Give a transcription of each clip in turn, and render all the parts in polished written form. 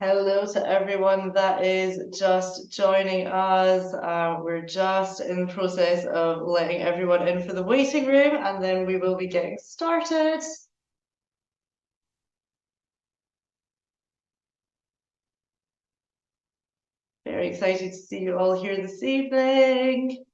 Hello to everyone that is just joining us. We're just in the process of letting everyone in for the waiting room, and then we will be getting started. Very excited to see you all here this evening.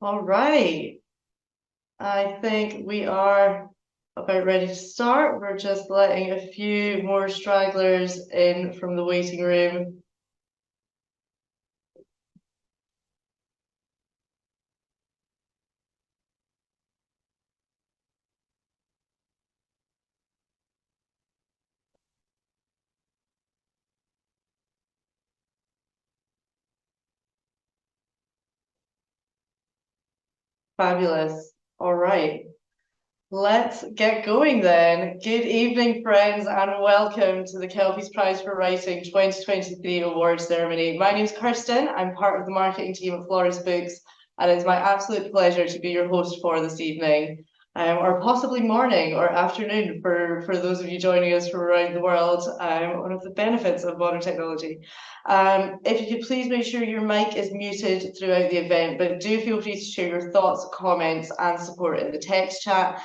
All right. I think we are about ready to start. We're just letting a few more stragglers in from the waiting room. Fabulous. All right. Let's get going then. Good evening, friends, and welcome to the Kelpies Prize for Writing 2023 Awards Ceremony. My name is Kirsten. I'm part of the marketing team at Floris Books, and it's my absolute pleasure to be your host for this evening, or possibly morning or afternoon for those of you joining us from around the world. One of the benefits of modern technology. If you could please make sure your mic is muted throughout the event, but do feel free to share your thoughts, comments, and support in the text chat,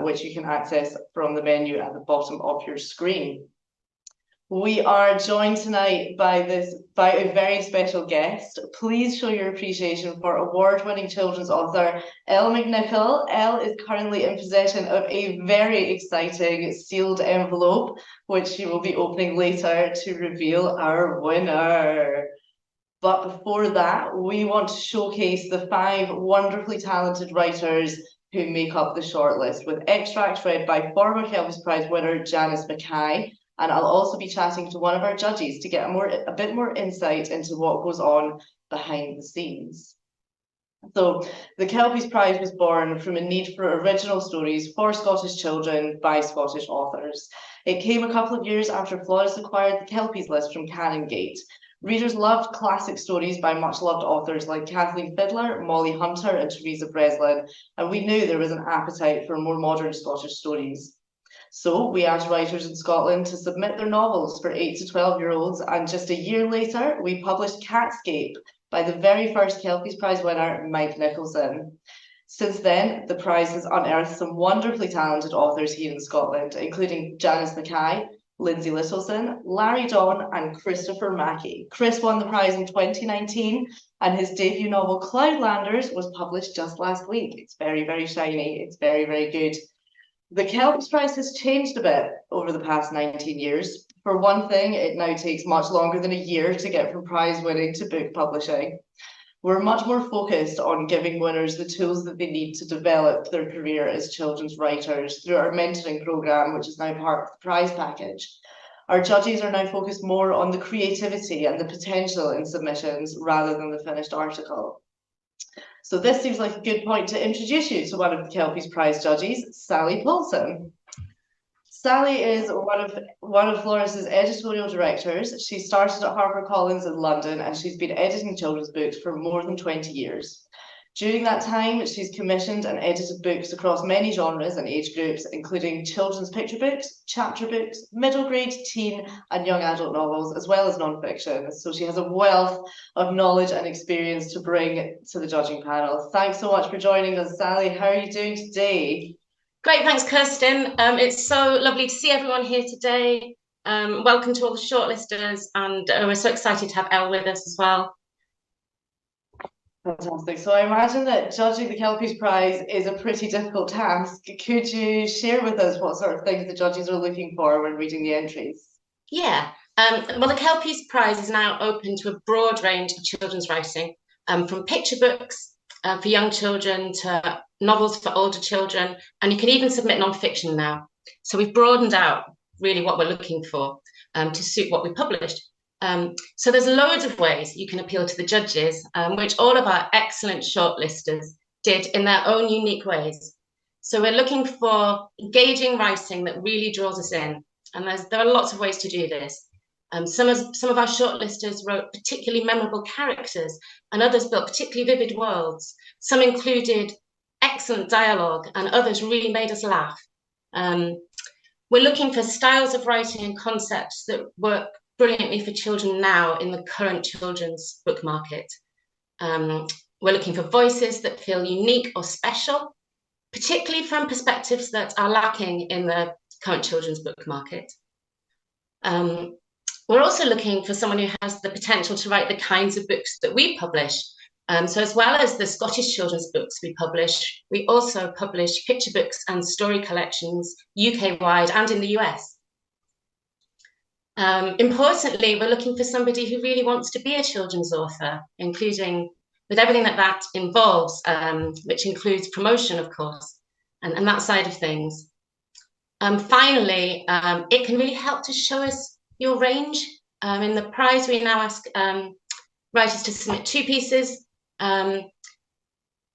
which you can access from the menu at the bottom of your screen. We are joined tonight by a very special guest. Please show your appreciation for award-winning children's author Elle McNicoll. Elle is currently in possession of a very exciting sealed envelope, which she will be opening later to reveal our winner. But before that, we want to showcase the 5 wonderfully talented writers who make up the shortlist, with extracts read by former Kelpies Prize winner Janis Mackay. And I'll also be chatting to one of our judges to get a bit more insight into what goes on behind the scenes. So the Kelpies Prize was born from a need for original stories for Scottish children by Scottish authors. It came a couple of years after Floris acquired the Kelpies list from Canongate. Readers loved classic stories by much-loved authors like Kathleen Fiddler, Molly Hunter, and Teresa Breslin, and we knew there was an appetite for more modern Scottish stories. So we asked writers in Scotland to submit their novels for 8 to 12-year-olds, and just a year later, we published Catscape by the very first Kelpies Prize winner, Mike Nicholson. Since then, the prize has unearthed some wonderfully talented authors here in Scotland, including Janis Mackay, Lindsay Littleson, Larry Dawn, and Christopher Mackey. Chris won the prize in 2019, and his debut novel, Cloudlanders, was published just last week. It's very, very shiny. It's very, very good. The Kelpies Prize has changed a bit over the past 19 years. For one thing, it now takes much longer than a year to get from prize winning to book publishing. We're much more focused on giving winners the tools that they need to develop their career as children's writers through our mentoring programme, which is now part of the prize package. Our judges are now focused more on the creativity and the potential in submissions rather than the finished article. So this seems like a good point to introduce you to one of the Kelpies Prize judges, Sally Polson. Sally is one of Floris's editorial directors. She started at HarperCollins in London, and she's been editing children's books for more than 20 years. During that time, she's commissioned and edited books across many genres and age groups, including children's picture books, chapter books, middle grade, teen, and young adult novels, as well as non-fiction. So she has a wealth of knowledge and experience to bring to the judging panel. Thanks so much for joining us, Sally. How are you doing today? Great, thanks, Kirsten. It's so lovely to see everyone here today. Welcome to all the shortlisters, and we're so excited to have Elle with us as well. Fantastic. So I imagine that judging the Kelpies Prize is a pretty difficult task. Could you share with us what sort of things the judges are looking for when reading the entries? Yeah. Well, the Kelpies Prize is now open to a broad range of children's writing, from picture books for young children to novels for older children, and you can even submit non-fiction now. So we've broadened out really what we're looking for to suit what we published. So there's loads of ways you can appeal to the judges, which all of our excellent shortlisters did in their own unique ways. So we're looking for engaging writing that really draws us in, and there are lots of ways to do this. Some of our shortlisters wrote particularly memorable characters, and others built particularly vivid worlds. Some included excellent dialogue, and others really made us laugh. We're looking for styles of writing and concepts that work brilliantly for children now in the current children's book market. We're looking for voices that feel unique or special, particularly from perspectives that are lacking in the current children's book market. We're also looking for someone who has the potential to write the kinds of books that we publish. So as well as the Scottish children's books we publish, we also publish picture books and story collections UK-wide and in the US. Importantly, we're looking for somebody who really wants to be a children's author, including with everything that involves, which includes promotion, of course, and that side of things. Finally, it can really help to show us your range. In the prize, we now ask writers to submit 2 pieces.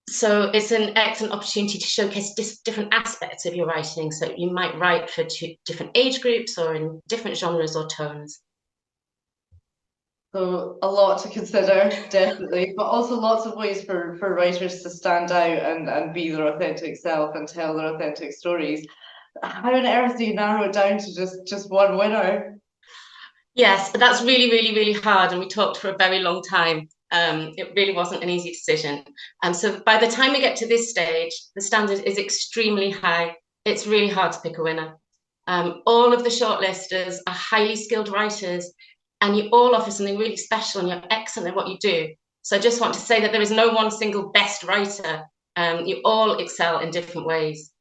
So it's an excellent opportunity to showcase different aspects of your writing. So you might write for 2 different age groups or in different genres or tones. So a lot to consider, definitely, but also lots of ways for writers to stand out and be their authentic self and tell their authentic stories. How on earth do you narrow it down to just one winner? Yes, but that's really, really, really hard, and we talked for a very long time. It really wasn't an easy decision. So by the time we get to this stage, the standard is extremely high. It's really hard to pick a winner. All of the shortlisters are highly skilled writers, and you all offer something really special, and you're excellent at what you do. So I just want to say that there is no one single best writer. You all excel in different ways.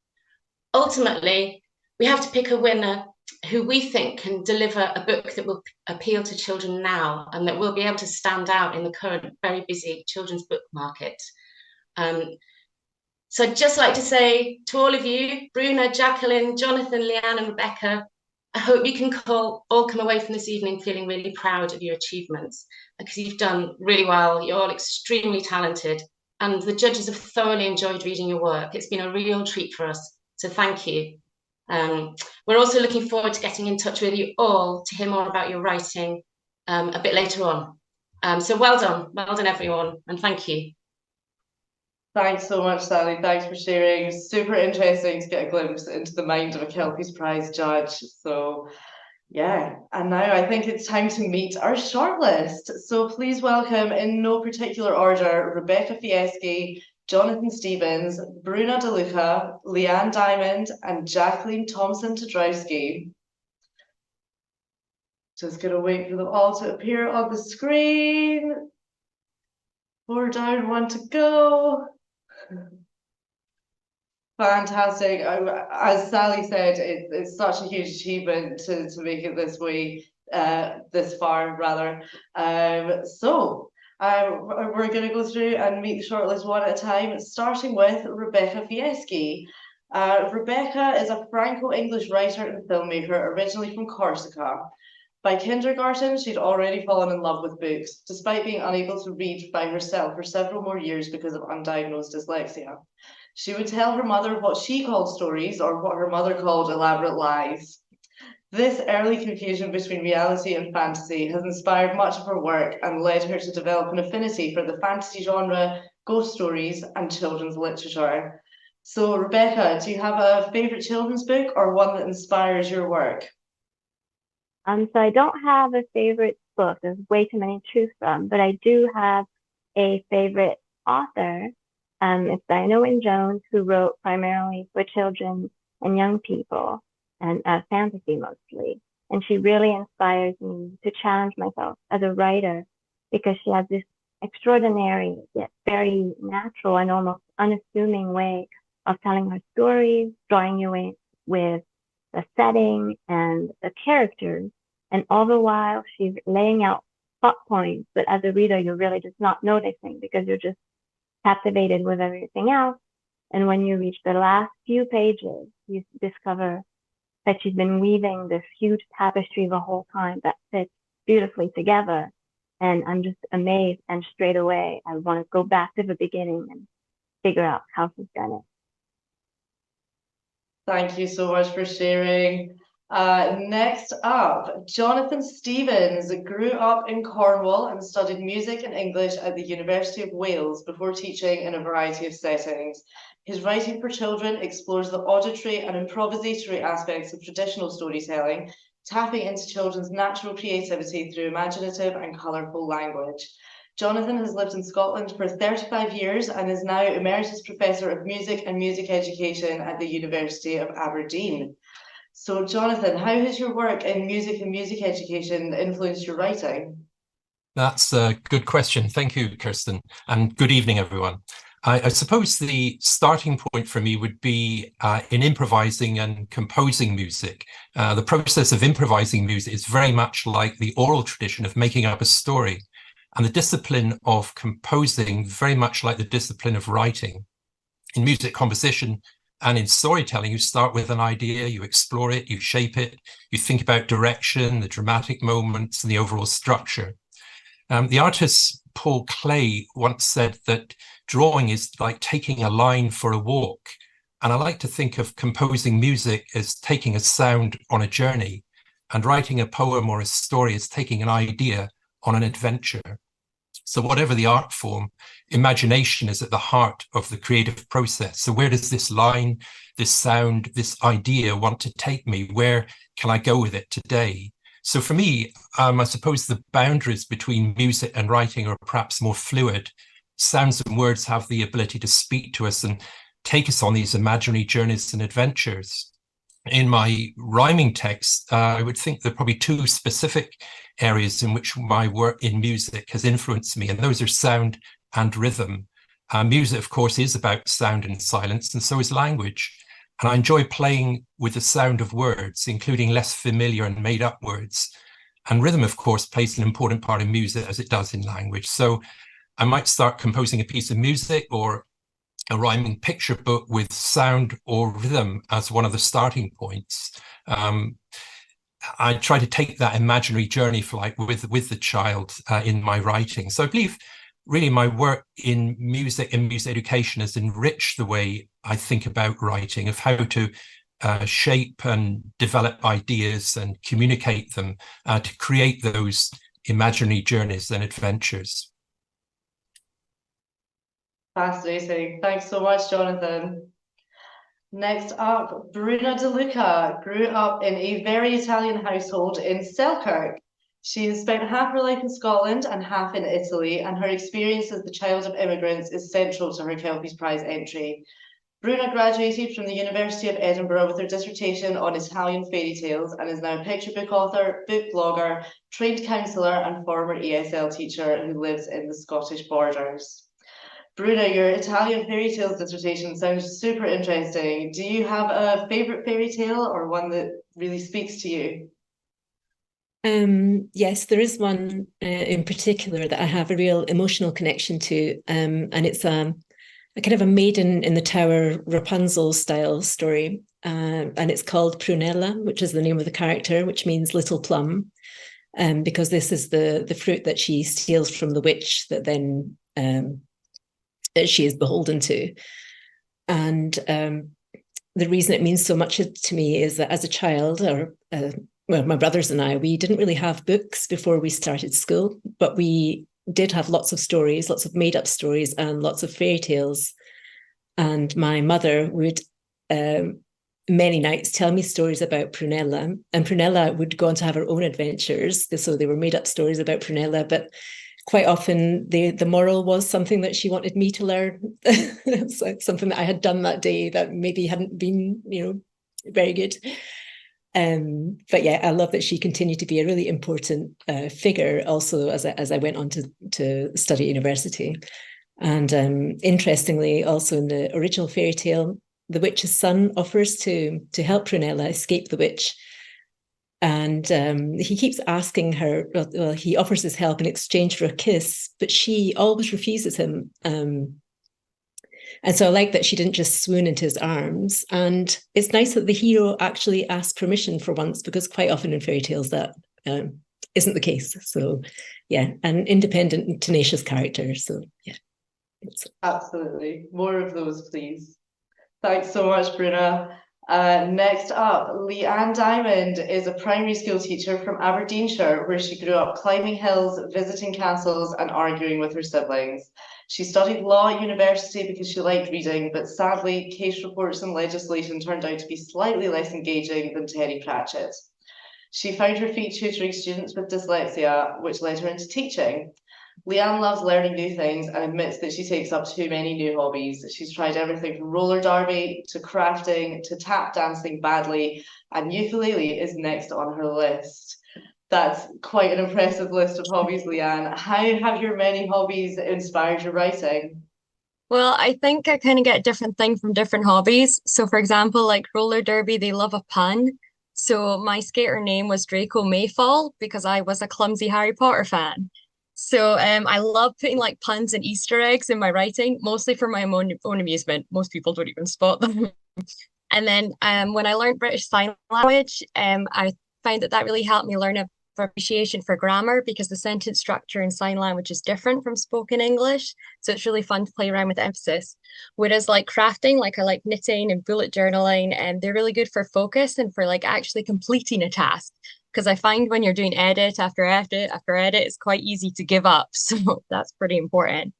Ultimately, we have to pick a winner who we think can deliver a book that will appeal to children now and that will be able to stand out in the current very busy children's book market. So I'd just like to say to all of you, Bruna, Jacqueline, Jonathan, Leanne and Rebekah, I hope you can all come away from this evening feeling really proud of your achievements, because you've done really well. You're all extremely talented, and the judges have thoroughly enjoyed reading your work. It's been a real treat for us, so thank you. We're also looking forward to getting in touch with you all to hear more about your writing a bit later on. So well done everyone, and thank you. Thanks so much, Sally. Thanks for sharing. Super interesting to get a glimpse into the mind of a Kelpies Prize judge. So yeah, and now I think it's time to meet our shortlist. So please welcome, in no particular order, Rebekah Fieschi, Jonathan Stevens, Bruna de Luca, Leanne Dymond, and Jacqueline Thompson-Tadrowski. Just gonna wait for them all to appear on the screen. 4 down, 1 to go. Fantastic. As Sally said, it's such a huge achievement to make it this way, this far rather. So we're going to go through and meet the shortlist one at a time, starting with Rebekah Fieschi. Rebekah is a Franco-English writer and filmmaker originally from Corsica. By kindergarten, she'd already fallen in love with books, despite being unable to read by herself for several more years because of undiagnosed dyslexia. She would tell her mother what she called stories, or what her mother called elaborate lies. This early confusion between reality and fantasy has inspired much of her work and led her to develop an affinity for the fantasy genre, ghost stories, and children's literature. So, Rebekah, do you have a favourite children's book or one that inspires your work? So I don't have a favorite book. There's way too many to choose from, but I do have a favorite author. It's Diana Wynne Jones, who wrote primarily for children and young people, and fantasy mostly. And she really inspires me to challenge myself as a writer, because she has this extraordinary yet very natural and almost unassuming way of telling her stories, drawing you in with the setting and the characters. And all the while she's laying out plot points, but as a reader, you're really just not noticing because you're just captivated with everything else. And when you reach the last few pages, you discover that she's been weaving this huge tapestry the whole time that fits beautifully together. And I'm just amazed, and straight away I want to go back to the beginning and figure out how she's done it. Thank you so much for sharing. Next up, Jonathan Stevens grew up in Cornwall and studied music and English at the University of Wales before teaching in a variety of settings. His writing for children explores the auditory and improvisatory aspects of traditional storytelling, tapping into children's natural creativity through imaginative and colourful language. Jonathan has lived in Scotland for 35 years and is now Emeritus Professor of Music and Music Education at the University of Aberdeen. So, Jonathan, how has your work in music and music education influenced your writing? That's a good question. Thank you, Kirsten, and good evening, everyone. I suppose the starting point for me would be in improvising and composing music. The process of improvising music is very much like the oral tradition of making up a story, and the discipline of composing very much like the discipline of writing. In music composition and in storytelling, you start with an idea, you explore it, you shape it, you think about direction, the dramatic moments, and the overall structure. The artist Paul Klee once said that drawing is like taking a line for a walk. And I like to think of composing music as taking a sound on a journey, and writing a poem or a story as taking an idea on an adventure. So whatever the art form, imagination is at the heart of the creative process. So where does this line, this sound, this idea want to take me? Where can I go with it today? So for me, I suppose the boundaries between music and writing are perhaps more fluid. Sounds and words have the ability to speak to us and take us on these imaginary journeys and adventures. in my rhyming text, I would think there are probably two specific areas in which my work in music has influenced me, and those are sound and rhythm. Music, of course, is about sound and silence, and so is language. And I enjoy playing with the sound of words, including less familiar and made-up words. And rhythm, of course, plays an important part in music, as it does in language. So I might start composing a piece of music or a rhyming picture book with sound or rhythm as one of the starting points. I try to take that imaginary journey, if you like, with the child in my writing. So I believe really my work in music and music education has enriched the way I think about writing, of how to shape and develop ideas and communicate them to create those imaginary journeys and adventures. Fascinating. Thanks so much, Jonathan. Next up, Bruna De Luca grew up in a very Italian household in Selkirk. She has spent half her life in Scotland and half in Italy, and her experience as the child of immigrants is central to her Kelpies Prize entry. Bruna graduated from the University of Edinburgh with her dissertation on Italian fairy tales and is now a picture book author, book blogger, trained counsellor, and former ESL teacher who lives in the Scottish borders. Bruna, your Italian fairy tales dissertation sounds super interesting. Do you have a favourite fairy tale or one that really speaks to you? Yes, there is one in particular that I have a real emotional connection to, and it's a kind of a maiden in the tower Rapunzel style story, and it's called Prunella, which is the name of the character, which means little plum, because this is the fruit that she steals from the witch that then that she is beholden to. And the reason it means so much to me is that as a child, well, my brothers and I, we didn't really have books before we started school, but we did have lots of stories, lots of made-up stories and lots of fairy tales. And my mother would many nights tell me stories about Prunella, and Prunella would go on to have her own adventures. So they were made-up stories about Prunella, but quite often the moral was something that she wanted me to learn. It's like something that I had done that day that maybe hadn't been, very good. But yeah, I love that she continued to be a really important figure also as I went on to study at university. And interestingly, also in the original fairy tale, the witch's son offers to help Prunella escape the witch. And he keeps asking her, well, he offers his help in exchange for a kiss, but she always refuses him. And so I like that she didn't just swoon into his arms. And it's nice that the hero actually asks permission for once, because quite often in fairy tales that isn't the case. So yeah, an independent and tenacious character. So yeah. Absolutely. More of those, please. Thanks so much, Bruna. Next up, Leanne Dymond is a primary school teacher from Aberdeenshire, where she grew up climbing hills, visiting castles, and arguing with her siblings. She studied law at university because she liked reading, but sadly, case reports and legislation turned out to be slightly less engaging than Terry Pratchett. She found her feet tutoring students with dyslexia, which led her into teaching. Leanne loves learning new things and admits that she takes up too many new hobbies. She's tried everything from roller derby to crafting to tap dancing badly, and ukulele is next on her list. That's quite an impressive list of hobbies, Leanne. How have your many hobbies inspired your writing? Well, I think I kind of get different things from different hobbies. So for example, like roller derby, they love a pun. So my skater name was Draco Mayfall because I was a clumsy Harry Potter fan. So I love putting like puns and Easter eggs in my writing, mostly for my own amusement. Most people don't even spot them. And then when I learned British Sign Language, I found that really helped me learn a appreciation for grammar, because the sentence structure in sign language is different from spoken English. So it's really fun to play around with emphasis. Whereas like crafting, like I like knitting and bullet journaling, and they're really good for focus and for like actually completing a task. Because I find when you're doing edit after edit after edit, it's quite easy to give up. So that's pretty important.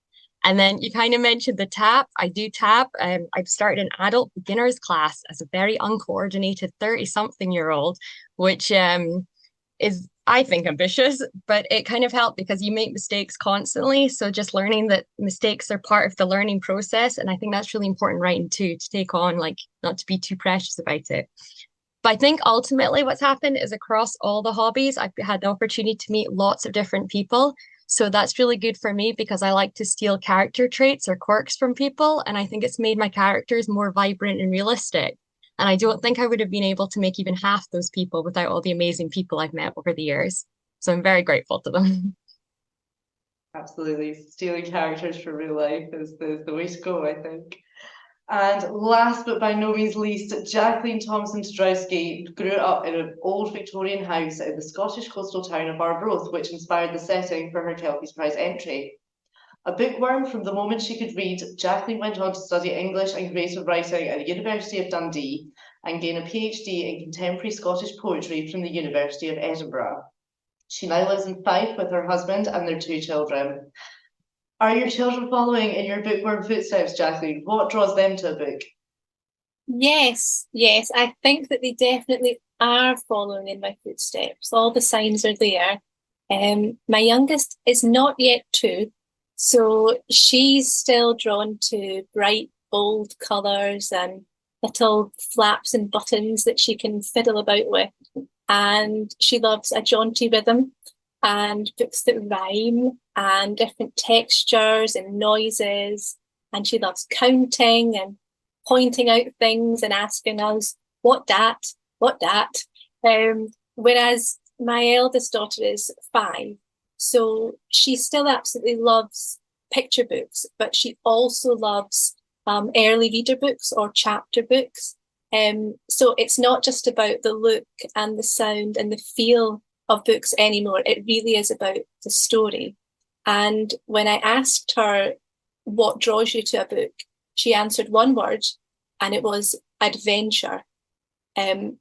And then you kind of mentioned the tap. I do tap. I've started an adult beginners class as a very uncoordinated 30-something-year-old, which is, I think, ambitious, but it kind of helped because you make mistakes constantly. So just learning that mistakes are part of the learning process. And I think that's really important writing too, to take on, like, not to be too precious about it. But I think ultimately what's happened is across all the hobbies, I've had the opportunity to meet lots of different people. So that's really good for me because I like to steal character traits or quirks from people. And I think it's made my characters more vibrant and realistic. And I don't think I would have been able to make even half those people without all the amazing people I've met over the years. So I'm very grateful to them. Absolutely. Stealing characters from real life is the way to go, I think. And last but by no means least, Jacqueline Thompson-Tadrowski grew up in an old Victorian house in the Scottish coastal town of Arbroath, which inspired the setting for her Kelpies Prize entry. A bookworm from the moment she could read, Jacqueline went on to study English and creative writing at the University of Dundee and gain a PhD in contemporary Scottish poetry from the University of Edinburgh. She now lives in Fife with her husband and their 2 children. Are your children following in your bookworm footsteps, Jacqueline? What draws them to a book? Yes, I think that they definitely are following in my footsteps. All the signs are there. My youngest is not yet 2, so she's still drawn to bright, bold colours and little flaps and buttons that she can fiddle about with. And she loves a jaunty rhythm and books that rhyme and different textures and noises. And she loves counting and pointing out things and asking us, what dat? Whereas my eldest daughter is 5. So she still absolutely loves picture books, but she also loves early reader books or chapter books. So it's not just about the look and the sound and the feel of books anymore. It really is about the story. And when I asked her what draws you to a book, she answered one word, and it was adventure. And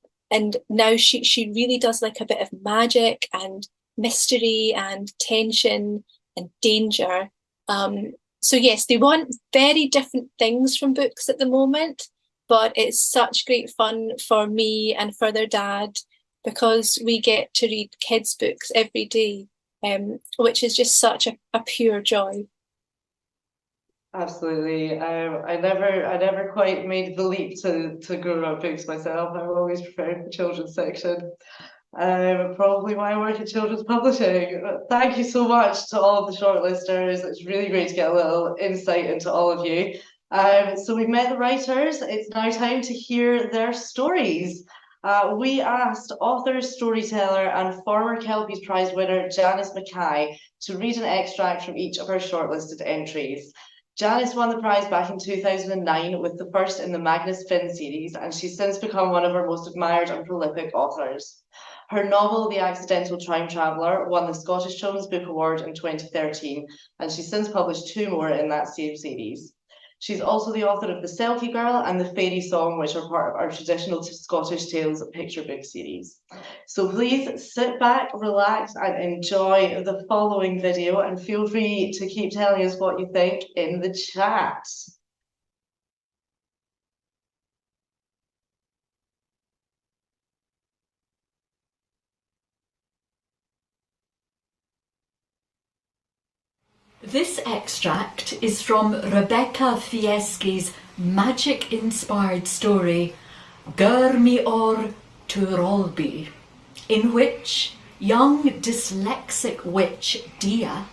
now she really does like a bit of magic and mystery and tension and danger. So yes, they want very different things from books at the moment, but it's such great fun for me and for their dad because we get to read kids' books every day, which is just such a pure joy. Absolutely. I never quite made the leap to grown-up books myself. I've always preferred the children's section. Probably why I work in children's publishing. Thank you so much to all of the shortlisters. It's really great to get a little insight into all of you. So we've met the writers. It's now time to hear their stories. We asked author, storyteller, and former Kelpies Prize winner Janis Mackay to read an extract from each of her shortlisted entries. Janis won the prize back in 2009 with the first in the Magnus Finn series, and she's since become one of our most admired and prolific authors. Her novel, The Accidental Time Traveller, won the Scottish Children's Book Award in 2013, and she's since published 2 more in that same series. She's also the author of The Selkie Girl and The Fairy Song, which are part of our traditional Scottish Tales picture book series. So please sit back, relax, and enjoy the following video, and feel free to keep telling us what you think in the chat. This extract is from Rebekah Fieschi's magic-inspired story, Gurmi or Turolby, in which young dyslexic witch Dia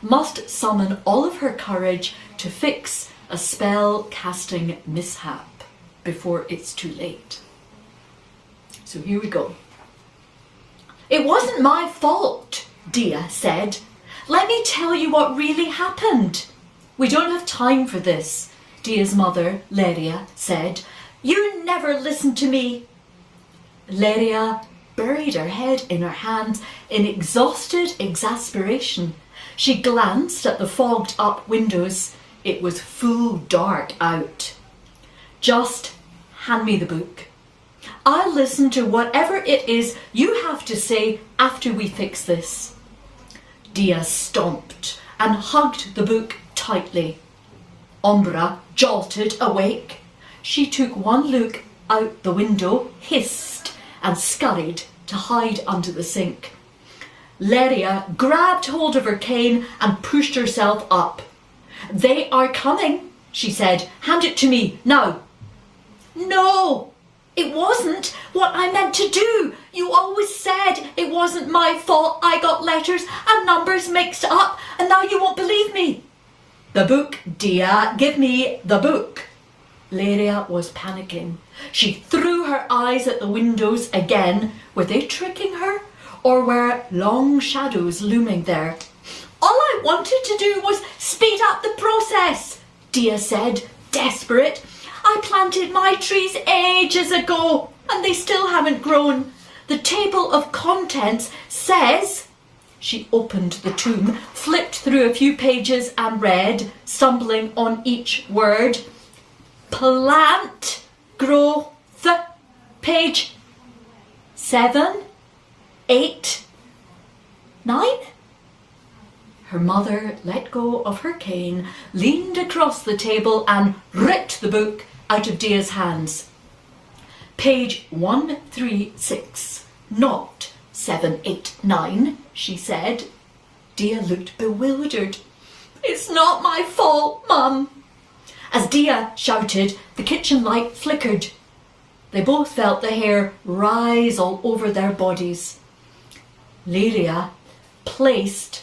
must summon all of her courage to fix a spell-casting mishap before it's too late. So here we go. "It wasn't my fault," Dia said. "Let me tell you what really happened." "We don't have time for this," Dia's mother, Leria, said. "You never listened to me." Leria buried her head in her hands in exhausted exasperation. She glanced at the fogged up windows. It was full dark out. "Just hand me the book. I'll listen to whatever it is you have to say after we fix this." Dia stomped and hugged the book tightly. Umbra jolted awake. She took one look out the window, hissed, and scurried to hide under the sink. Leria grabbed hold of her cane and pushed herself up. "They are coming," she said. "Hand it to me, now." "No!" It wasn't what I meant to do. You always said it wasn't my fault. I got letters and numbers mixed up, and now you won't believe me. The book, Dia, give me the book. Lyria was panicking. She threw her eyes at the windows again. Were they tricking her, or were long shadows looming there? All I wanted to do was speed up the process, Dia said, desperate. I planted my trees ages ago, and they still haven't grown. The table of contents says... She opened the tome, flipped through a few pages and read, stumbling on each word. Plant growth, page 7, 8, 9. Her mother let go of her cane, leaned across the table and ripped the book out of Dia's hands. Page 136, not 7, 8, 9, she said. Dia looked bewildered. It's not my fault, Mum. As Dia shouted, the kitchen light flickered. They both felt the hair rise all over their bodies. Lyria placed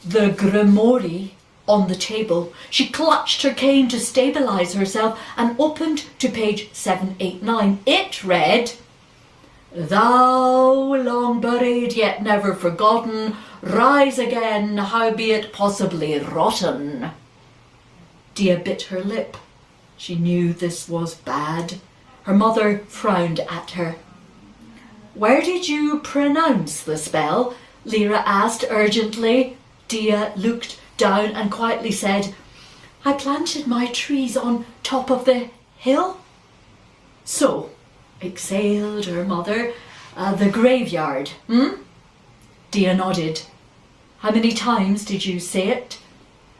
the grimoire on the table. She clutched her cane to stabilise herself and opened to page 789. It read, Thou long buried yet never forgotten, rise again, howbeit possibly rotten. Dia bit her lip. She knew this was bad. Her mother frowned at her. Where did you pronounce the spell? Lyra asked urgently. Dia looked down and quietly said, I planted my trees on top of the hill. So, exhaled her mother, the graveyard, Dia nodded. How many times did you say it?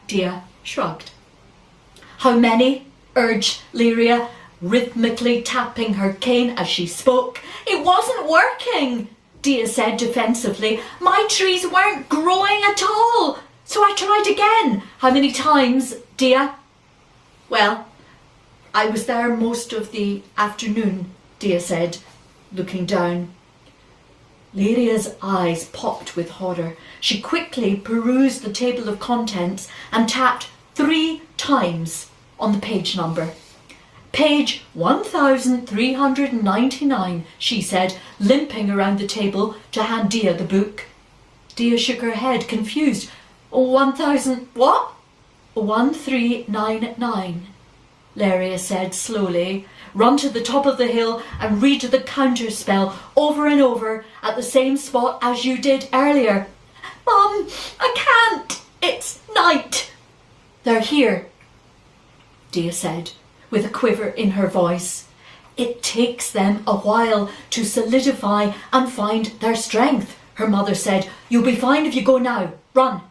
Dia shrugged. How many? Urged Lyria, rhythmically tapping her cane as she spoke. It wasn't working, Dia said defensively. My trees weren't growing at all. So I tried again. How many times, Dia? Well, I was there most of the afternoon, Dia said, looking down. Lyria's eyes popped with horror. She quickly perused the table of contents and tapped 3 times on the page number. Page 1399, she said, limping around the table to hand Dia the book. Dia shook her head, confused. 1000 what? 1399, Lyria said slowly. Run to the top of the hill and read the counter spell over and over at the same spot as you did earlier. Mum, I can't. It's night. They're here, Dia said, with a quiver in her voice. It takes them a while to solidify and find their strength, her mother said. You'll be fine if you go now. Run.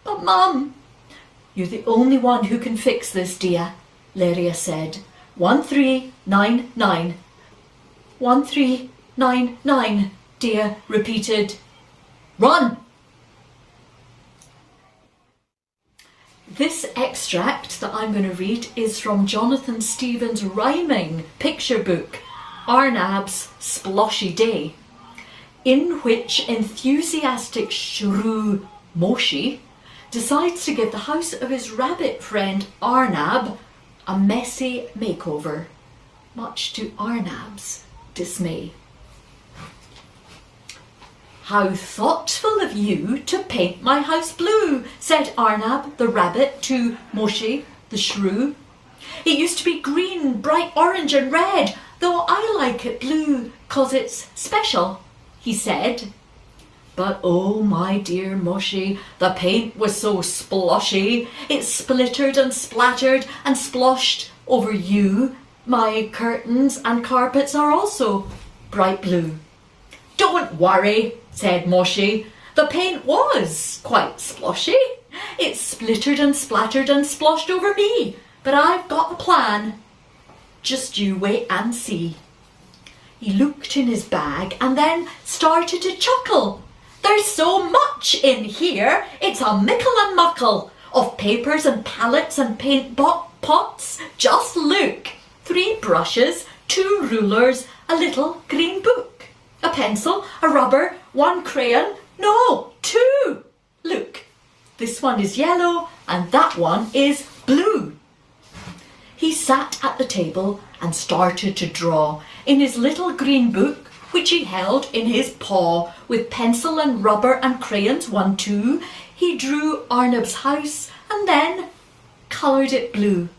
But Mum... You're the only one who can fix this, Dia, Lyria said. 1399. 1399, Dia repeated. Run! This extract that I'm going to read is from Jonathan Stevens' rhyming picture book, Arnab's Sploshy Day, in which enthusiastic shrew Moshi decides to give the house of his rabbit friend Arnab a messy makeover, much to Arnab's dismay. How thoughtful of you to paint my house blue, said Arnab the rabbit to Moshi the shrew. It used to be green, bright orange and red, though I like it blue 'cause it's special, he said. But oh my dear Moshi, the paint was so sploshy, it splittered and splattered and sploshed over you. My curtains and carpets are also bright blue. Don't worry, said Moshi. The paint was quite sploshy. It splittered and splattered and sploshed over me, but I've got a plan. Just you wait and see. He looked in his bag and then started to chuckle. There's so much in here, it's a mickle and muckle of papers and palettes and paint pots. Just look. 3 brushes, 2 2 rulers, a little green book, a pencil, a rubber, 1 crayon. No, 2. Look, this one is yellow and that one is blue. He sat at the table and started to draw in his little green book, which he held in his paw, with pencil and rubber and crayons, 1, 2. He drew Arnab's house and then coloured it blue.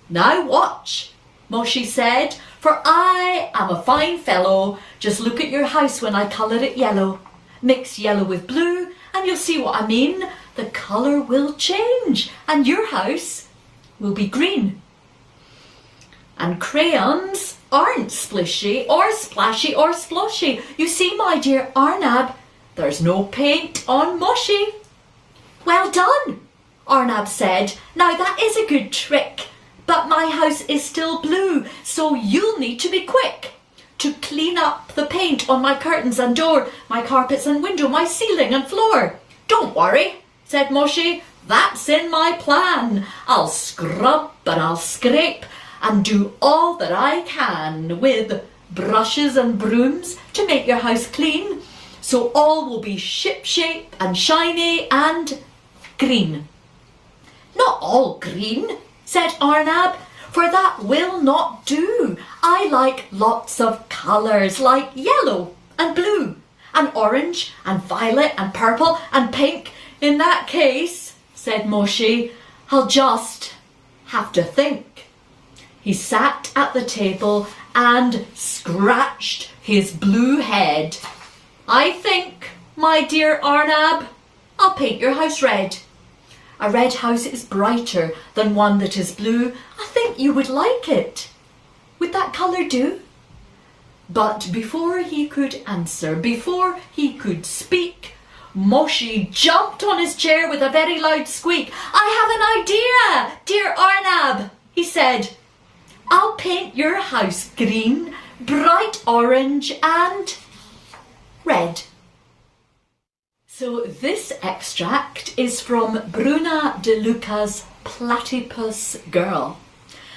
Now watch, Moshi said, for I am a fine fellow. Just look at your house when I colour it yellow. Mix yellow with blue and you'll see what I mean. The colour will change and your house will be green. And crayons aren't splishy or splashy or sploshy. You see, my dear Arnab, there's no paint on Moshi. Well done, Arnab said. Now that is a good trick, but my house is still blue, so you'll need to be quick to clean up the paint on my curtains and door, my carpets and window, my ceiling and floor. Don't worry, said Moshi. That's in my plan. I'll scrub and I'll scrape and do all that I can with brushes and brooms to make your house clean, so all will be ship-shape and shiny and green. Not all green, said Arnab, for that will not do. I like lots of colours, like yellow and blue and orange and violet and purple and pink. In that case, said Moshi, I'll just have to think. He sat at the table and scratched his blue head. I think, my dear Arnab, I'll paint your house red. A red house is brighter than one that is blue. I think you would like it. Would that colour do? But before he could answer, before he could speak, Moshi jumped on his chair with a very loud squeak. I have an idea, dear Arnab, he said. I'll paint your house green, bright orange and red. So this extract is from Bruna de Luca's Platypus Girl,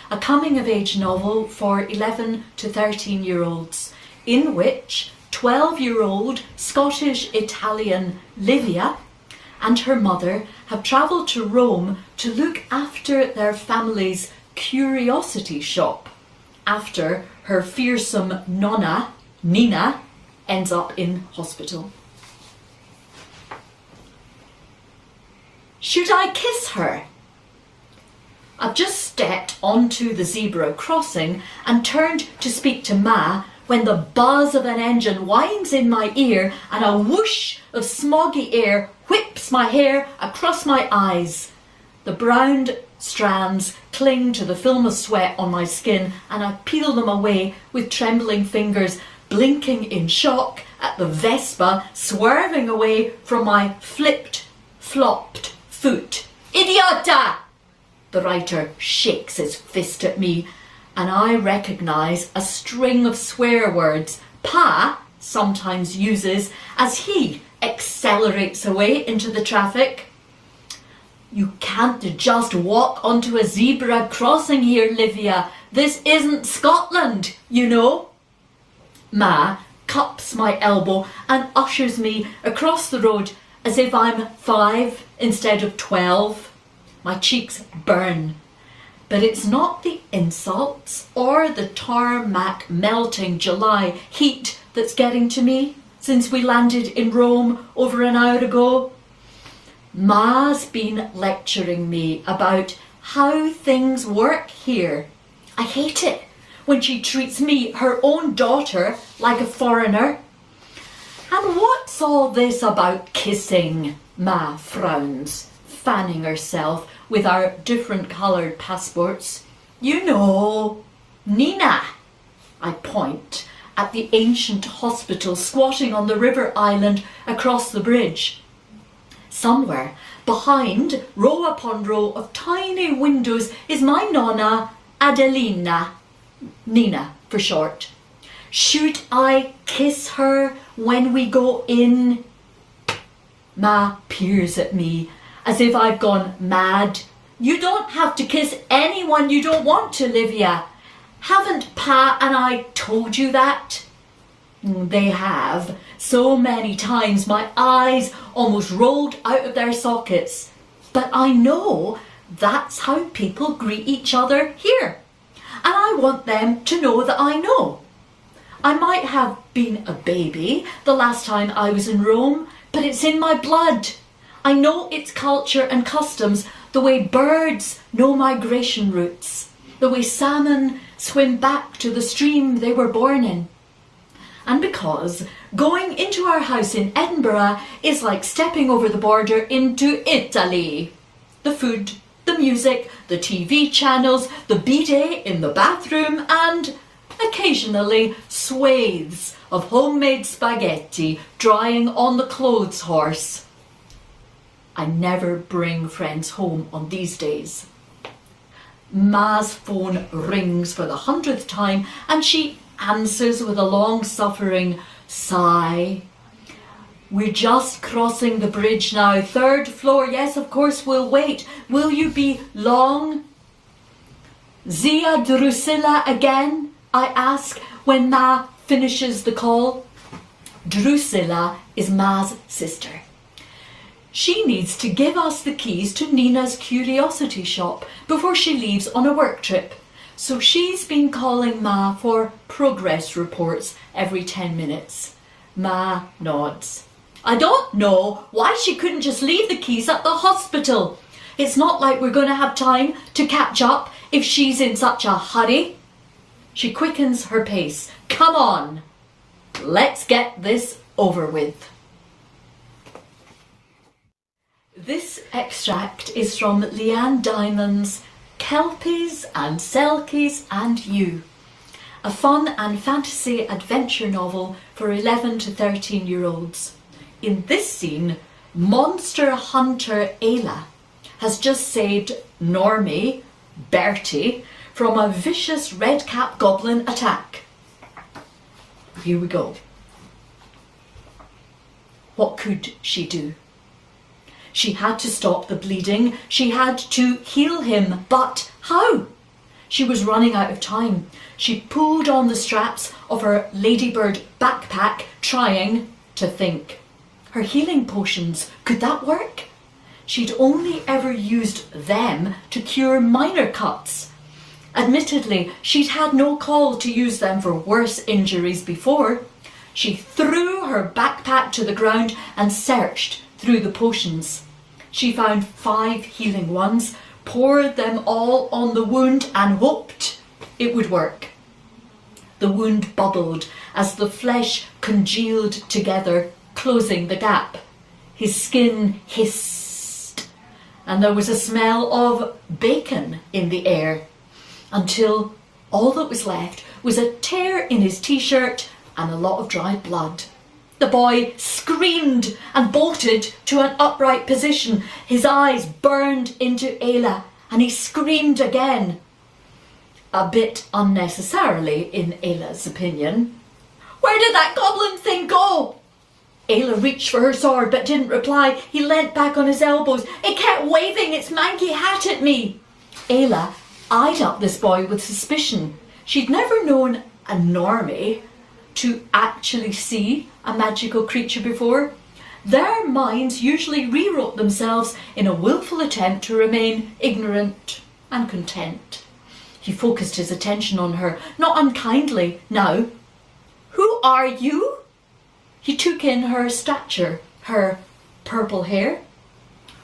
a coming-of-age novel for 11 to 13-year-olds, in which 12-year-old Scottish-Italian Livia and her mother have travelled to Rome to look after their family's curiosity shop after her fearsome nonna, Nina, ends up in hospital. Should I kiss her? I've just stepped onto the zebra crossing and turned to speak to Ma when the buzz of an engine whines in my ear and a whoosh of smoggy air whips my hair across my eyes. The browned strands cling to the film of sweat on my skin and I peel them away with trembling fingers, blinking in shock at the Vespa swerving away from my flipped, flopped foot. Idiota! The writer shakes his fist at me and I recognise a string of swear words Pa sometimes uses as he accelerates away into the traffic. You can't just walk onto a zebra crossing here, Livia. This isn't Scotland, you know. Ma cups my elbow and ushers me across the road as if I'm 5 instead of 12. My cheeks burn. But it's not the insults or the tarmac melting July heat that's getting to me since we landed in Rome over an hour ago. Ma's been lecturing me about how things work here. I hate it when she treats me, her own daughter, like a foreigner. And what's all this about kissing? Ma frowns, fanning herself with our different coloured passports. You know, Nina. I point at the ancient hospital squatting on the river island across the bridge. Somewhere behind, row upon row of tiny windows, is my nonna, Adelina, Nina for short. Should I kiss her when we go in? Ma peers at me as if I've gone mad. You don't have to kiss anyone you don't want to, Livia. Haven't Pa and I told you that? They have. So many times my eyes almost rolled out of their sockets. But I know that's how people greet each other here. And I want them to know that I know. I might have been a baby the last time I was in Rome, but it's in my blood. I know its culture and customs, the way birds know migration routes, the way salmon swim back to the stream they were born in. And because going into our house in Edinburgh is like stepping over the border into Italy. The food, the music, the TV channels, the bidet in the bathroom, and occasionally swathes of homemade spaghetti drying on the clothes horse. I never bring friends home on these days. Ma's phone rings for the 100th time and she answers with a long-suffering sigh. We're just crossing the bridge now. 3rd floor. Yes, of course, we'll wait. Will you be long? Zia Drusilla again? I ask when Ma finishes the call. Drusilla is Ma's sister. She needs to give us the keys to Nina's curiosity shop before she leaves on a work trip. So she's been calling Ma for progress reports every 10 minutes. Ma nods. I don't know why she couldn't just leave the keys at the hospital. It's not like we're going to have time to catch up if she's in such a hurry. She quickens her pace. Come on, let's get this over with. This extract is from Leanne Dymond's Kelpies and Selkies and You, a fun and fantasy adventure novel for 11 to 13-year-olds. In this scene, monster hunter Ayla has just saved Normie, Bertie, from a vicious red-cap goblin attack. Here we go. What could she do? She had to stop the bleeding. She had to heal him. But how? She was running out of time. She pulled on the straps of her ladybird backpack, trying to think. Her healing potions, could that work? She'd only ever used them to cure minor cuts. Admittedly, she'd had no call to use them for worse injuries before. She threw her backpack to the ground and searched through the potions. She found 5 healing ones, poured them all on the wound and hoped it would work. The wound bubbled as the flesh congealed together, closing the gap. His skin hissed, and there was a smell of bacon in the air, until all that was left was a tear in his t-shirt and a lot of dry blood. The boy screamed and bolted to an upright position. His eyes burned into Ayla, and he screamed again. A bit unnecessarily, in Ayla's opinion. Where did that goblin thing go? Ayla reached for her sword but didn't reply. He leant back on his elbows. It kept waving its manky hat at me. Ayla eyed up this boy with suspicion. She'd never known a normie to actually see a magical creature before. Their minds usually rewrote themselves in a willful attempt to remain ignorant and content. He focused his attention on her, not unkindly. Now, who are you? He took in her stature, her purple hair,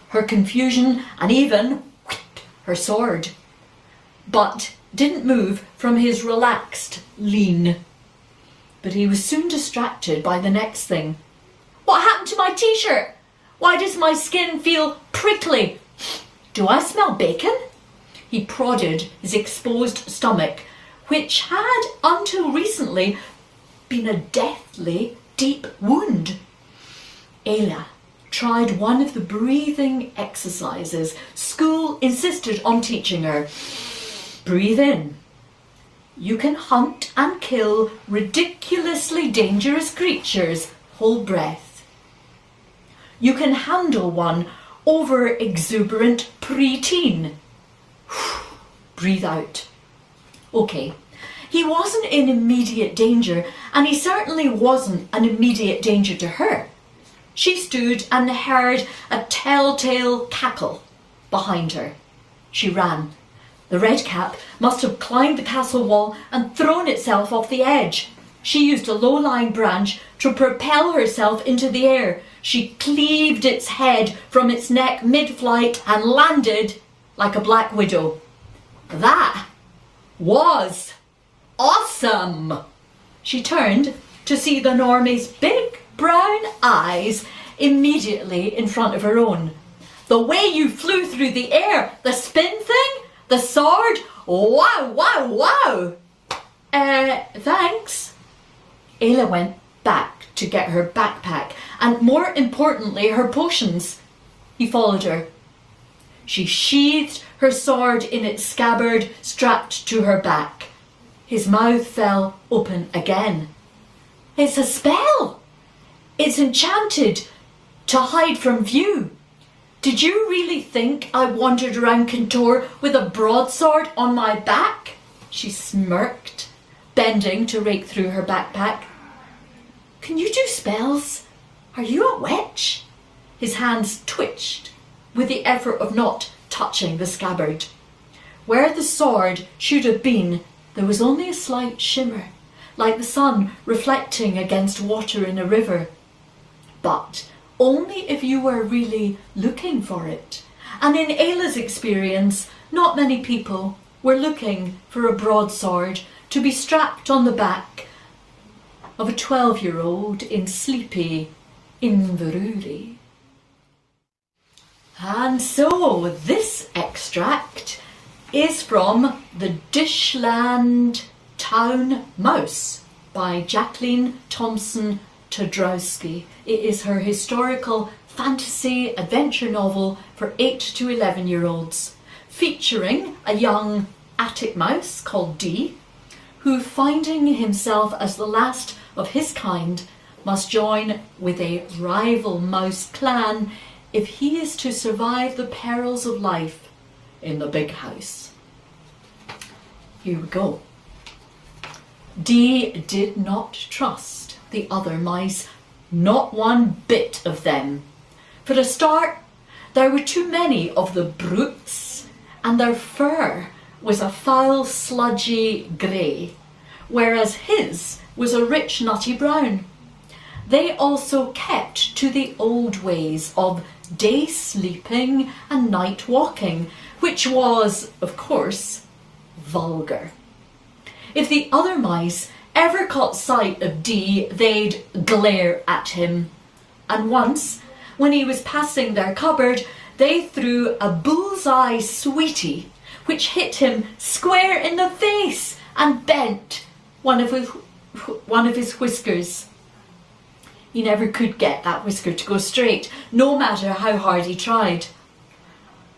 her confusion, and even her sword, but didn't move from his relaxed lean. But he was soon distracted by the next thing. What happened to my t-shirt? Why does my skin feel prickly? Do I smell bacon? He prodded his exposed stomach, which had until recently been a deathly deep wound. Ayla tried one of the breathing exercises school insisted on teaching her. Breathe in. You can hunt and kill ridiculously dangerous creatures. Hold breath. You can handle one over-exuberant preteen. Breathe out. Okay, He wasn't in immediate danger, and he certainly wasn't an immediate danger to her. She stood and heard a telltale cackle behind her. She ran. The redcap must have climbed the castle wall and thrown itself off the edge. She used a low-lying branch to propel herself into the air. She cleaved its head from its neck mid-flight and landed like a black widow. That was awesome! She turned to see the normie's big brown eyes immediately in front of her own. The way you flew through the air, the spin thing, the sword, wow, wow, wow! Thanks. Ayla went back to get her backpack and, more importantly, her potions. He followed her. She sheathed her sword in its scabbard strapped to her back. His mouth fell open again. It's a spell. It's enchanted to hide from view. Did you really think I wandered around Kintor with a broadsword on my back? She smirked, bending to rake through her backpack. Can you do spells? Are you a witch? His hands twitched with the effort of not touching the scabbard. Where the sword should have been, there was only a slight shimmer, like the sun reflecting against water in a river. But only if you were really looking for it. And in Ayla's experience, not many people were looking for a broadsword to be strapped on the back of a 12-year-old in sleepy Inverurie. And so this extract is from The Dishland Town Mouse by Jacqueline Thompson-Tadrowski. It is her historical fantasy adventure novel for 8 to 11-year-olds, featuring a young attic mouse called Dee, who, finding himself as the last of his kind, must join with a rival mouse clan if he is to survive the perils of life in the big house. Here we go. Dee did not trust the other mice, not one bit of them. For a start, there were too many of the brutes, and their fur was a foul, sludgy grey, whereas his was a rich, nutty brown. They also kept to the old ways of day sleeping and night walking, which was, of course, vulgar. If the other mice ever caught sight of Dee, they'd glare at him. And once, when he was passing their cupboard, they threw a bullseye sweetie, which hit him square in the face and bent one of his whiskers. He never could get that whisker to go straight, no matter how hard he tried.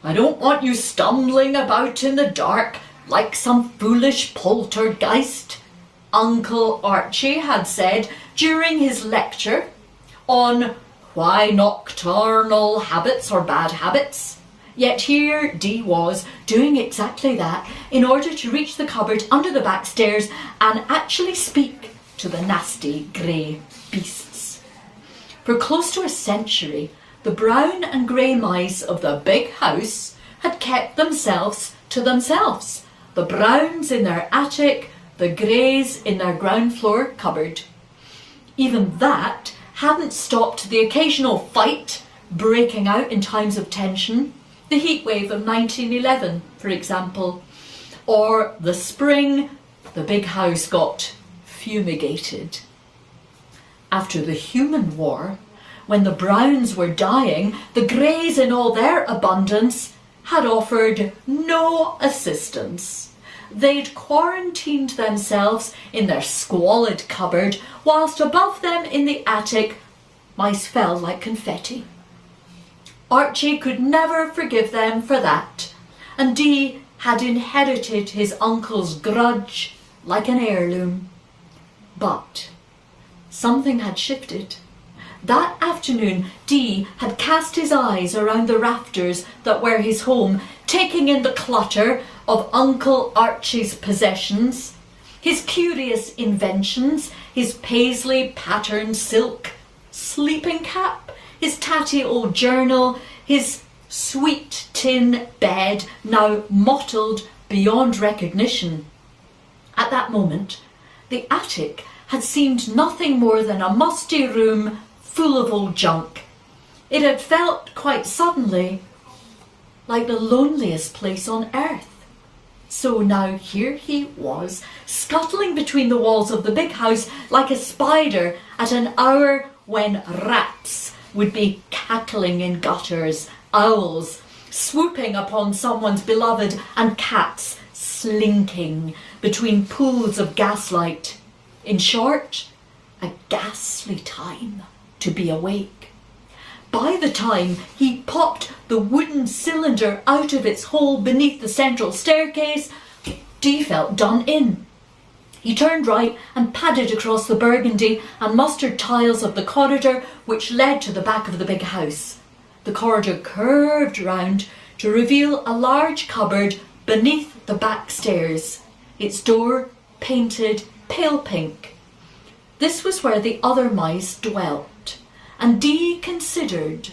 I don't want you stumbling about in the dark like some foolish poltergeist, Uncle Archie had said during his lecture on why nocturnal habits are bad habits. Yet here Dee was doing exactly that in order to reach the cupboard under the back stairs and actually speak to the nasty grey beasts. For close to a century, the brown and grey mice of the big house had kept themselves to themselves, the browns in their attic, the greys in their ground floor cupboard. Even that hadn't stopped the occasional fight breaking out in times of tension, the heatwave of 1911, for example, or the spring the big house got fumigated. After the human war, when the browns were dying, the greys in all their abundance had offered no assistance. They'd quarantined themselves in their squalid cupboard, whilst above them in the attic, mice fell like confetti. Archie could never forgive them for that, and Dee had inherited his uncle's grudge like an heirloom. But something had shifted. That afternoon, Dee had cast his eyes around the rafters that were his home, taking in the clutter of Uncle Archie's possessions. his curious inventions, his paisley patterned silk sleeping cap, his tatty old journal, his sweet tin bed, now mottled beyond recognition. At that moment, the attic had seemed nothing more than a musty room full of old junk. It had felt quite suddenly like the loneliest place on earth. So now here he was, scuttling between the walls of the big house like a spider at an hour when rats would be cackling in gutters, owls swooping upon someone's beloved, and cats slinking between pools of gaslight. In short, a ghastly time to be awake. By the time he popped the wooden cylinder out of its hole beneath the central staircase, Dee felt done in. He turned right and padded across the burgundy and mustard tiles of the corridor which led to the back of the big house. The corridor curved round to reveal a large cupboard beneath the back stairs, its door painted pale pink. This was where the other mice dwelt, and Dee considered,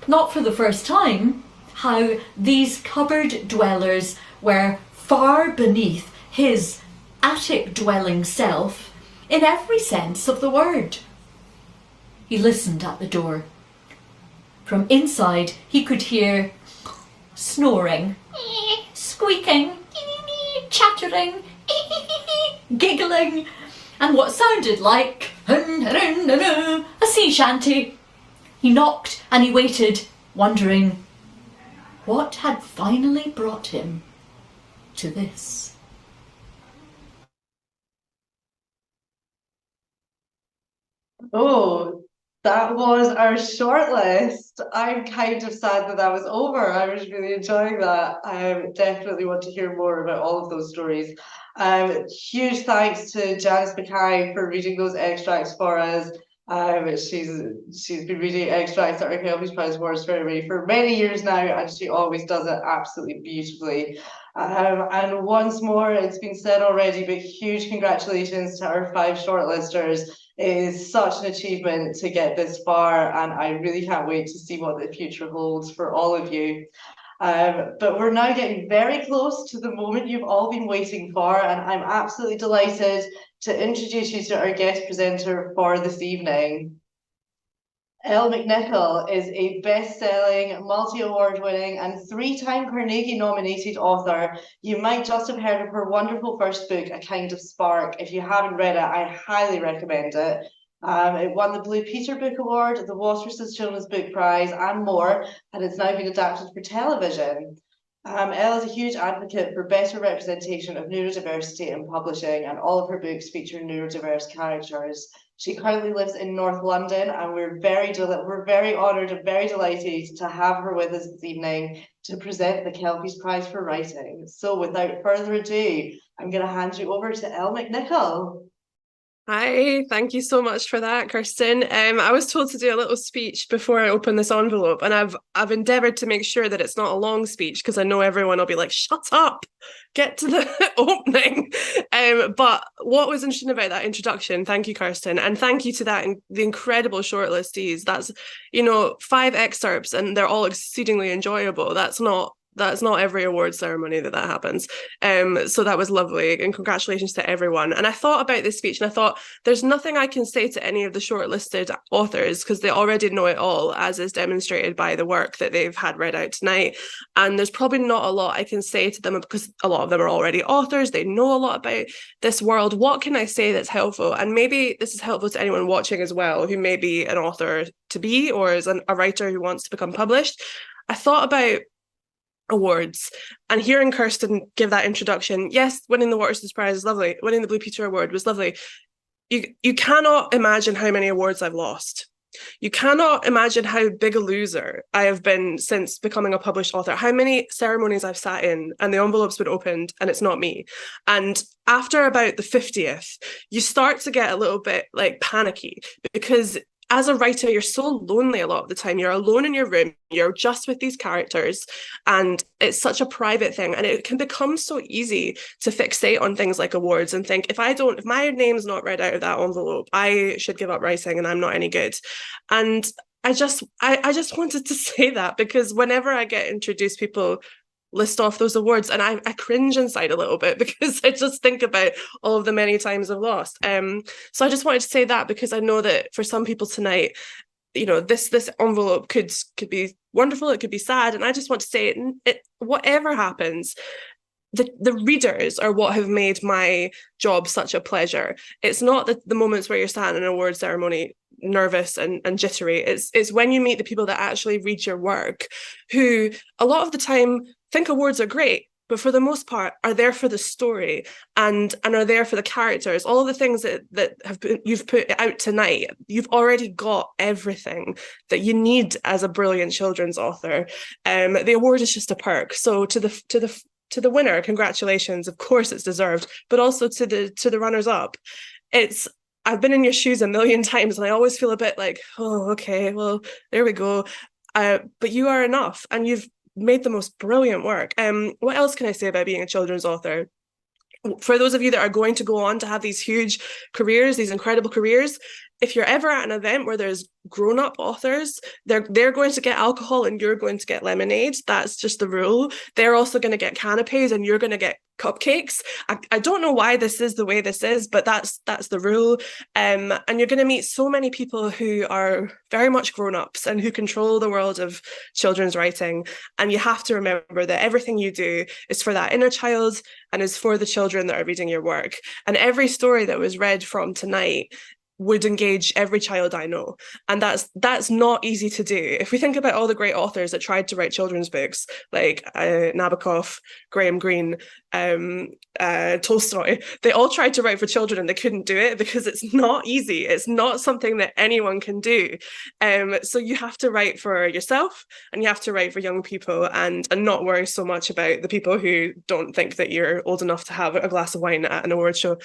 not for the first time, how these cupboard dwellers were far beneath his attic-dwelling self in every sense of the word. He listened at the door. From inside he could hear snoring, squeaking, chattering, giggling, and what sounded like a sea shanty. He knocked and he waited, wondering what had finally brought him to this. Oh, that was our shortlist. I'm kind of sad that that was over. I was really enjoying that. I definitely want to hear more about all of those stories. Huge thanks to Janis Mackay for reading those extracts for us. She's been reading extracts at our Kelpies Prize Awards ceremony for many years now, and she always does it absolutely beautifully. And once more, it's been said already, but huge congratulations to our 5 shortlisters. It is such an achievement to get this far, and I really can't wait to see what the future holds for all of you. But we're now getting very close to the moment you've all been waiting for, and I'm absolutely delighted to introduce you to our guest presenter for this evening. Elle McNicoll is a best-selling, multi-award winning and 3-time Carnegie nominated author. You might just have heard of her wonderful first book, A Kind of Spark. If you haven't read it, I highly recommend it. It won the Blue Peter Book Award, the Waters's Children's Book Prize, and more, and it's now been adapted for television. Elle is a huge advocate for better representation of neurodiversity in publishing, and all of her books feature neurodiverse characters. She currently lives in North London, and we're very honoured and very delighted to have her with us this evening to present the Kelpies Prize for Writing. So without further ado, I'm going to hand you over to Elle McNicoll. Hi, thank you so much for that, Kirsten. I was told to do a little speech before I open this envelope, and I've endeavoured to make sure that it's not a long speech because I know everyone will be like, shut up, get to the opening. But what was interesting about that introduction, thank you, Kirsten, and thank you to the incredible shortlistees. That's, 5 excerpts and they're all exceedingly enjoyable. That's not every award ceremony that happens. So that was lovely, and congratulations to everyone. And I thought about this speech and I thought there's nothing I can say to any of the shortlisted authors because they already know it all, as is demonstrated by the work that they've had read out tonight. And there's probably not a lot I can say to them because a lot of them are already authors. They know a lot about this world. What can I say that's helpful? And maybe this is helpful to anyone watching as well who may be an author to be or is a writer who wants to become published. I thought about awards and hearing Kirsten give that introduction. Yes, winning the Waters's Prize is lovely. Winning the Blue Peter Award was lovely. You cannot imagine how many awards I've lost. You cannot imagine how big a loser I have been since becoming a published author, how many ceremonies I've sat in and the envelope's been opened and it's not me. And after about the 50th, you start to get a little bit like panicky because as a writer, you're so lonely a lot of the time. You're alone in your room, you're just with these characters, and it's such a private thing. And it can become so easy to fixate on things like awards and think, if my name's not read out of that envelope, I should give up writing and I'm not any good. And I just wanted to say that, because whenever I get introduced, people list off those awards and I cringe inside a little bit, because I just think about all of the many times I've lost. So I just wanted to say that, because I know that for some people tonight, you know, this envelope could be wonderful, it could be sad, and I just want to say it whatever happens, the readers are what have made my job such a pleasure. It's not the moments where you're sat in an award ceremony nervous and jittery. It's when you meet the people that actually read your work, who a lot of the time think awards are great, but for the most part are there for the story and are there for the characters. All of the things that you've put out tonight, you've already got everything that you need as a brilliant children's author. The award is just a perk. So to the winner, congratulations. Of course it's deserved, but also to the runners up. I've been in your shoes a million times and I always feel a bit like, oh, okay, well, there we go. But you are enough and you've made the most brilliant work. What else can I say about being a children's author? For those of you that are going to go on to have these huge careers, these incredible careers, if you're ever at an event where there's grown-up authors, they're going to get alcohol and you're going to get lemonade. That's just the rule. They're also going to get canapes and you're going to get cupcakes. I don't know why this is the way this is, but that's the rule. And you're going to meet so many people who are very much grown-ups and who control the world of children's writing. And you have to remember that everything you do is for that inner child and is for the children that are reading your work. And every story that was read from tonight would engage every child I know. And that's not easy to do. If we think about all the great authors that tried to write children's books, like Nabokov, Graham Greene, Tolstoy, they all tried to write for children and they couldn't do it because it's not easy. It's not something that anyone can do. So you have to write for yourself and you have to write for young people and not worry so much about the people who don't think that you're old enough to have a glass of wine at an award show.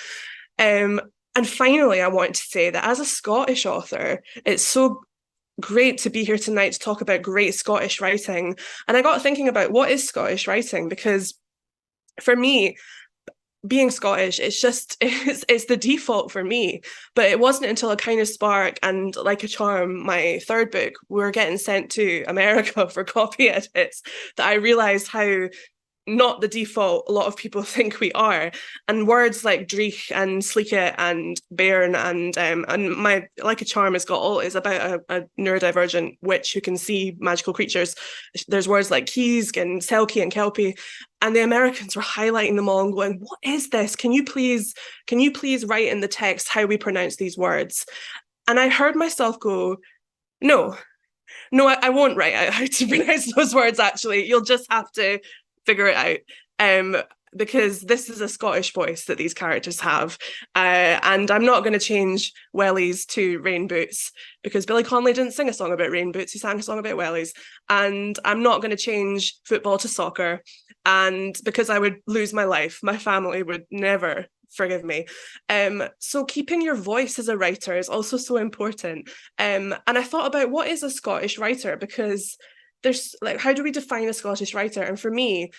And finally, I want to say that as a Scottish author, it's so great to be here tonight to talk about great Scottish writing. And I got thinking about what is Scottish writing, because for me, being Scottish, it's the default for me. But it wasn't until A Kind of Spark and Like a Charm, my third book, were getting sent to America for copy edits, that I realised how not the default a lot of people think we are. And words like dreich and sleeket and bairn and my Like a Charm is about a neurodivergent witch who can see magical creatures. There's words like keys and selkie and kelpie, and the Americans were highlighting them all and going, what is this? Can you please write in the text how we pronounce these words? And I heard myself go, no, I won't write out how to pronounce those words. Actually, you'll just have to figure it out, because this is a Scottish voice that these characters have, and I'm not going to change wellies to rain boots, because Billy Connolly didn't sing a song about rain boots, he sang a song about wellies. And I'm not going to change football to soccer, and because I would lose my life, my family would never forgive me. So keeping your voice as a writer is also so important. And I thought about what is a Scottish writer, because there's like, how do we define a Scottish writer? And for me,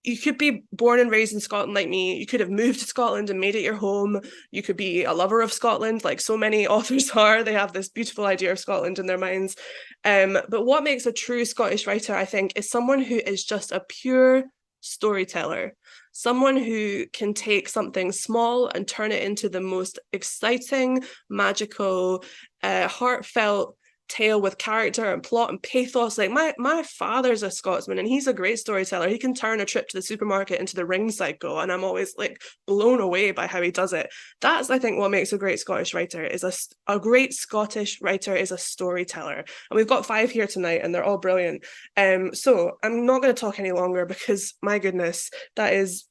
you could be born and raised in Scotland like me. You could have moved to Scotland and made it your home. You could be a lover of Scotland, like so many authors are. They have this beautiful idea of Scotland in their minds. But what makes a true Scottish writer, I think, is someone who is just a pure storyteller. Someone who can take something small and turn it into the most exciting, magical, heartfelt tale with character and plot and pathos. Like my father's a Scotsman and he's a great storyteller. He can turn a trip to the supermarket into the Ring cycle, and I'm always like blown away by how he does it. That's, I think, what makes a great Scottish writer. Is a great Scottish writer is a storyteller. And we've got 5 here tonight and they're all brilliant. So I'm not going to talk any longer, because my goodness, that is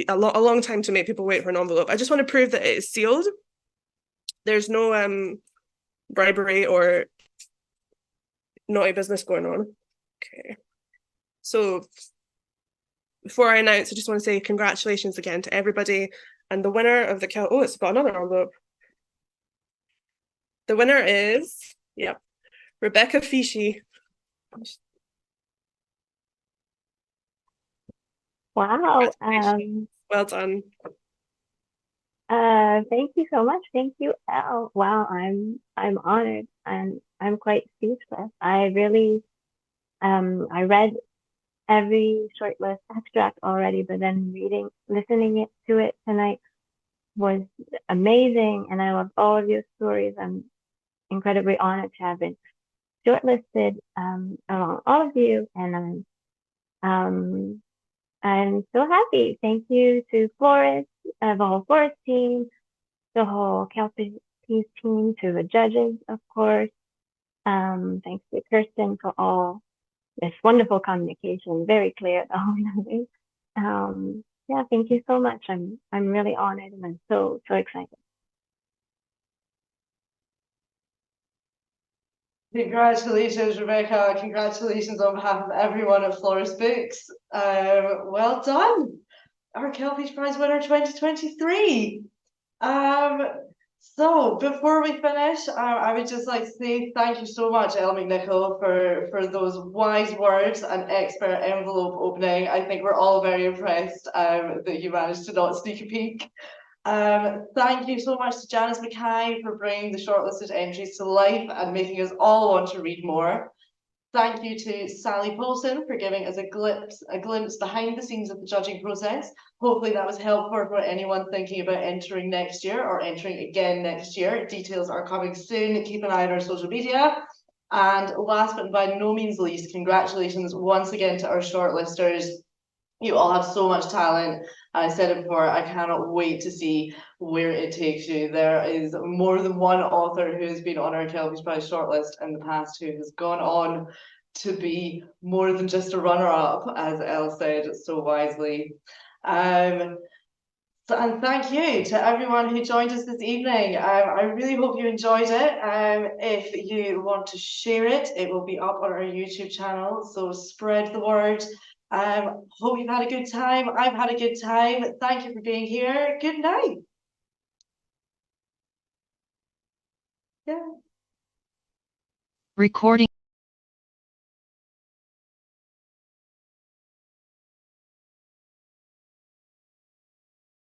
a long time to make people wait for an envelope. I just want to prove that it is sealed. There's no bribery or naughty business going on. Okay, so before I announce, I just want to say congratulations again to everybody. And the winner of the it's got another envelope. The winner is Yep. Rebekah Fieschi. Wow. Well done. Thank you so much. Thank you, Elle. Wow, I'm honored and I'm quite speechless. I really I read every shortlist extract already, but then listening to it tonight was amazing, and I love all of your stories. I'm incredibly honored to have been shortlisted along all of you, and I'm so happy. Thank you to Floris, the whole Floris team, the whole Kelpies team, to the judges, of course. Thanks to Kirsten for all this wonderful communication, very clear the whole night. Yeah, thank you so much. I'm really honored, and I'm so excited. Congratulations, Rebekah. Congratulations on behalf of everyone at Floris Books. Well done. Our Kelpies Prize winner 2023. So before we finish, I would just like to say thank you so much, Elle McNicoll, for those wise words and expert envelope opening. I think we're all very impressed that you managed to not sneak a peek. Thank you so much to Janis Mackay for bringing the shortlisted entries to life and making us all want to read more. Thank you to Sally Polson for giving us a glimpse behind the scenes of the judging process. Hopefully that was helpful for anyone thinking about entering next year or entering again next year. Details are coming soon. Keep an eye on our social media. And last but by no means least, congratulations once again to our shortlisters. You all have so much talent. I said it before, I cannot wait to see where it takes you. There is more than one author who has been on our Kelpies Prize shortlist in the past who has gone on to be more than just a runner-up, as Elle said so wisely. And thank you to everyone who joined us this evening. I really hope you enjoyed it. If you want to share it, it will be up on our YouTube channel, so spread the word. Hope you've had a good time. I've had a good time. Thank you for being here. Good night. Yeah. Recording.